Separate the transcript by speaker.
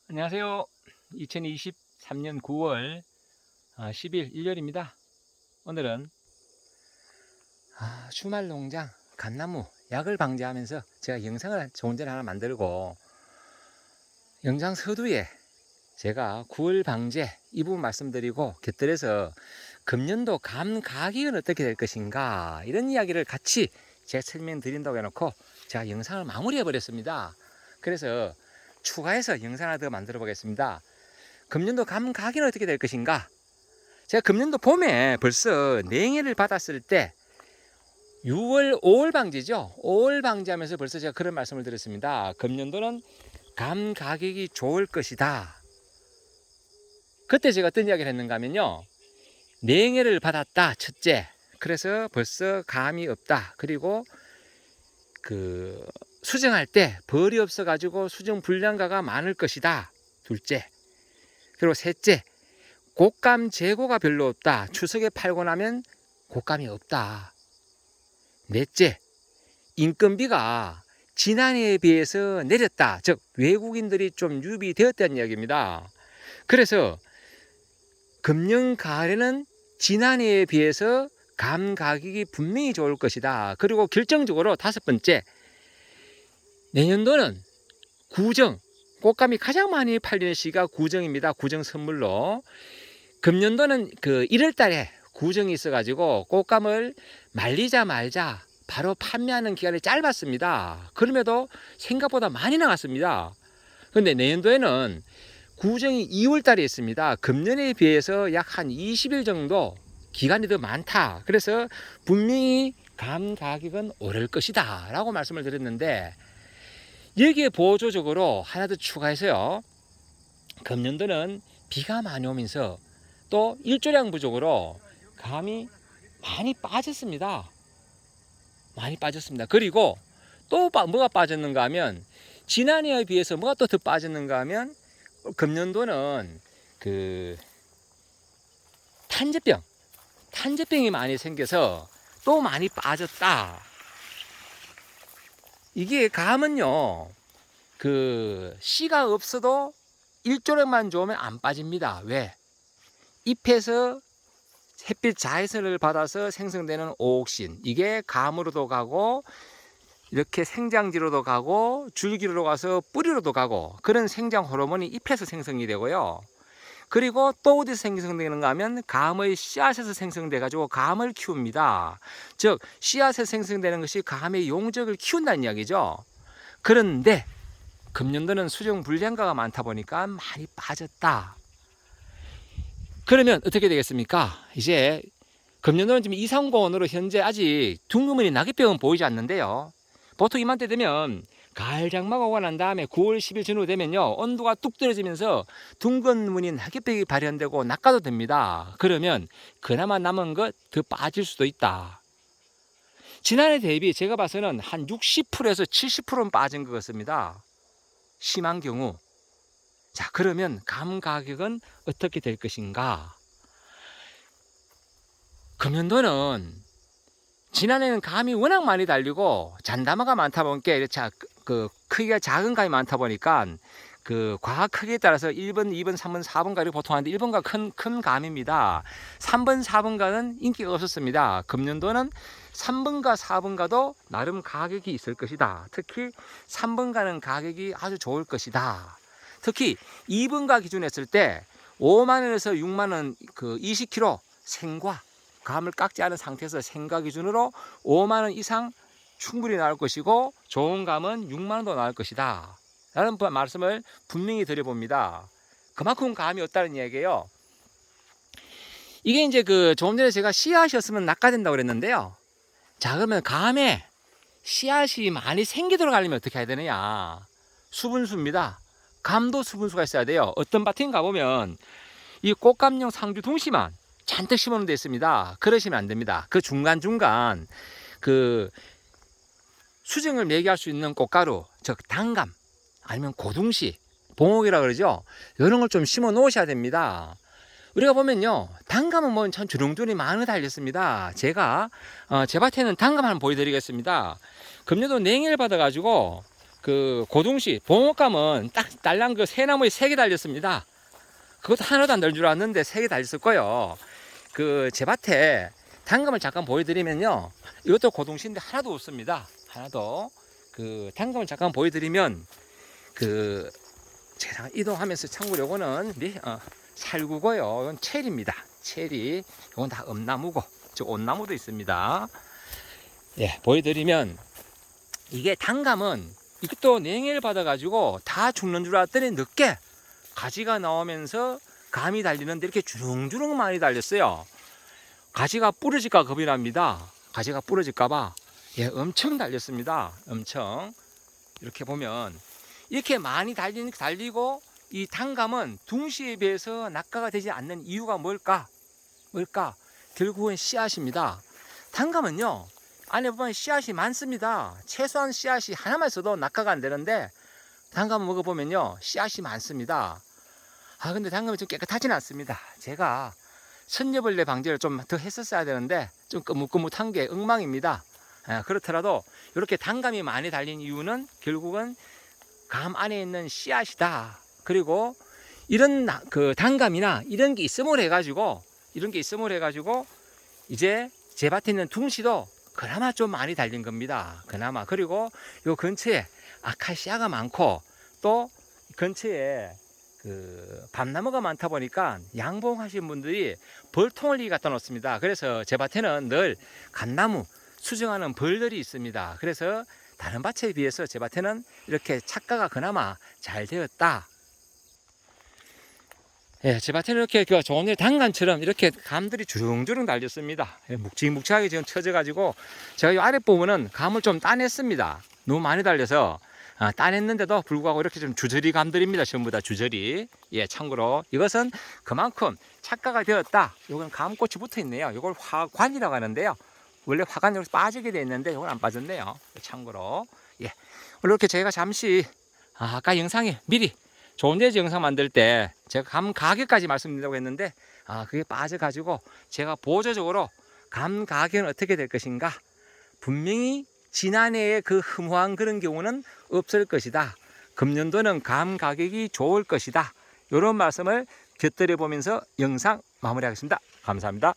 Speaker 1: 안녕하세요. 2023년 9월 10일 일요일입니다. 오늘은 주말 농장 감나무 약을 방제하면서 제가 영상을 조금 전에 하나 만들고 영상 서두에 제가 9월 방제 이 부분 말씀드리고 곁들여서 금년도 감 가격은 어떻게 될 것인가 이런 이야기를 같이 제가 설명드린다고 해놓고 제가 영상을 마무리해 버렸습니다. 그래서 추가해서 영상 하나 더 만들어 보겠습니다. 금년도 감 가격은 어떻게 될 것인가? 제가 금년도 봄에 벌써 냉해를 받았을 때 6월, 5월 방지죠. 5월 방지하면서 벌써 제가 그런 말씀을 드렸습니다. 금년도는 감 가격이 좋을 것이다. 그때 제가 어떤 이야기를 했는가 하면요. 냉해를 받았다. 첫째. 그래서 벌써 감이 없다. 그리고 수정할 때 벌이 없어가지고 수정 불량가가 많을 것이다. 둘째. 그리고 셋째. 곶감 재고가 별로 없다. 추석에 팔고 나면 곶감이 없다. 넷째, 인건비가 지난해에 비해서 내렸다. 즉 외국인들이 좀 유입되었다는 이야기입니다. 그래서 금년 가을에는 지난해에 비해서 감 가격이 분명히 좋을 것이다. 그리고 결정적으로 다섯 번째, 내년도는 구정, 곶감이 가장 많이 팔리는 시기가 구정입니다. 구정 선물로. 금년도는 1월 달에 구정이 있어가지고 곶감을 말리자 말자 바로 판매하는 기간이 짧았습니다. 그럼에도 생각보다 많이 나갔습니다. 그런데 내년도에는 구정이 2월 달에 있습니다. 금년에 비해서 약 한 20일 정도 기간이 더 많다. 그래서 분명히 감 가격은 오를 것이다 라고 말씀을 드렸는데, 여기에 보조적으로 하나 더 추가해서요, 금년도는 비가 많이 오면서 또 일조량 부족으로 감이 많이 빠졌습니다. 많이 빠졌습니다. 그리고 또 뭐가 빠졌는가 하면, 지난해에 비해서 뭐가 또 더 빠졌는가 하면, 금년도는 탄저병이 많이 생겨서 또 많이 빠졌다. 이게 감은요, 씨가 없어도 일조량만 좋으면 안 빠집니다. 왜? 잎에서 햇빛 자외선을 받아서 생성되는 오옥신, 이게 감으로도 가고 이렇게 생장지로도 가고 줄기로 가서 뿌리로도 가고, 그런 생장 호르몬이 잎에서 생성이 되고요. 그리고 또 어디서 생성되는가 하면 감의 씨앗에서 생성돼 가지고 감을 키웁니다. 즉 씨앗에서 생성되는 것이 감의 용적을 키운다는 이야기죠. 그런데 금년도는 수정 불량가가 많다 보니까 많이 빠졌다. 그러면 어떻게 되겠습니까? 이제 금년도는 지금 이상공원으로 현재 아직 둥그머니 낙엽병은 보이지 않는데요. 보통 이맘때 되면 가을 장마가 오고 난 다음에 9월 10일 전후 되면요, 온도가 뚝 떨어지면서 둥근 무늬 낙엽병이 발현되고 낙가도 됩니다. 그러면 그나마 남은 것 더 빠질 수도 있다. 지난해 대비 제가 봐서는 한 60%에서 70%는 빠진 것 같습니다. 심한 경우. 자, 그러면 감 가격은 어떻게 될 것인가? 금년도는 지난해는 감이 워낙 많이 달리고 잔다마가 많다 보니까 크기가 작은 감이 많다 보니까 과학 크기에 따라서 1번, 2번, 3번, 4번가를 보통 하는데 1번가 큰 감입니다. 3번, 4번가는 인기가 없었습니다. 금년도는 3번가, 4번가도 나름 가격이 있을 것이다. 특히 3번가는 가격이 아주 좋을 것이다. 특히 2번가 기준에 했을 때 5만원에서 6만원 20kg 생과 감을 깎지 않은 상태에서 생과 기준으로 5만원 이상 충분히 나올 것이고, 좋은 감은 6만원도 나올 것이다 라는 말씀을 분명히 드려봅니다. 그만큼 감이 없다는 얘기예요. 이게 이제 조금 전에 제가 씨앗이었으면 낙가된다고 그랬는데요. 자, 그러면 감에 씨앗이 많이 생기도록 하려면 어떻게 해야 되느냐? 수분수입니다. 감도 수분수가 있어야 돼요. 어떤 밭에 가보면 이 곶감용 상주 둥씨만 잔뜩 심어놓은 데 있습니다. 그러시면 안 됩니다. 그 중간중간 수정을 매개할 수 있는 꽃가루, 즉 단감 아니면 고둥씨, 봉옥이라 그러죠. 이런 걸 좀 심어 놓으셔야 됩니다. 우리가 보면요, 단감은 뭐 참 주렁주렁이 많이 달렸습니다. 제가 제 밭에는 단감 한번 보여드리겠습니다. 금년도 냉해를 받아가지고 그 고둥시, 봉옥감은 딱 달랑 그 새나무에 3개 달렸습니다. 그것도 하나도 안 될 줄 알았는데 3개 달렸을 거예요. 그 제 밭에 단감을 잠깐 보여드리면요. 이것도 고둥시인데 하나도 없습니다. 하나도. 그 단감을 잠깐 보여드리면 그 제가 이동하면서 참고로 요거는 살구고요. 이건 체리입니다. 체리. 이건 다 엄나무고, 저 온나무도 있습니다. 예, 보여드리면 이게 단감은 이것도 냉해를 받아가지고 다 죽는 줄 알았더니 늦게 가지가 나오면서 감이 달리는데 이렇게 주렁주렁 많이 달렸어요. 가지가 부러질까 겁이 납니다. 가지가 부러질까봐. 예, 엄청 달렸습니다. 엄청. 이렇게 보면 이렇게 많이 달리고 이 단감은 둥시에 비해서 낙과가 되지 않는 이유가 뭘까? 결국은 씨앗입니다. 단감은요, 안에 보면 씨앗이 많습니다. 최소한 씨앗이 하나만 있어도 낙과가 안 되는데 단감을 먹어보면요, 씨앗이 많습니다. 근데 단감이 좀 깨끗하진 않습니다. 제가 선녀벌레 방지를 좀 더 했었어야 되는데 좀 끄뭇끄뭇한 게 엉망입니다. 그렇더라도 이렇게 단감이 많이 달린 이유는 결국은 감 안에 있는 씨앗이다. 그리고 이런 그 단감이나 이런 게 있음을 해가지고 이제 제 밭에 있는 둥시도 그나마 좀 많이 달린 겁니다. 그나마. 그리고 요 근처에 아카시아가 많고 또 근처에 그 밤나무가 많다 보니까 양봉하신 분들이 벌통을 갖다 놓습니다. 그래서 제 밭에는 늘 갓나무 수정하는 벌들이 있습니다. 그래서 다른 밭에 비해서 제 밭에는 이렇게 착과가 그나마 잘 되었다. 예, 제 밭에는 이렇게 좋은 일 단감처럼 이렇게 감들이 주렁주렁 달렸습니다. 예, 묵직묵직하게 지금 쳐져가지고 제가 이 아랫부분은 감을 좀 따냈습니다. 너무 많이 달려서 따냈는데도 불구하고 이렇게 좀 주저리 감들입니다. 전부 다 주저리. 예, 참고로 이것은 그만큼 착과가 되었다. 이건 감꽃이 붙어 있네요. 이걸 화관이라고 하는데요. 원래 화관이 여기서 빠지게 돼 있는데 이건 안 빠졌네요. 참고로. 예, 이렇게 제가 잠시 아까 영상에 미리 좋은 데지 영상 만들 때 제가 감 가격까지 말씀드린다고 했는데 그게 빠져가지고 제가 보조적으로 감 가격은 어떻게 될 것인가, 분명히 지난해에 그 흠후한 그런 경우는 없을 것이다. 금년도는 감 가격이 좋을 것이다. 이런 말씀을 곁들여 보면서 영상 마무리하겠습니다. 감사합니다.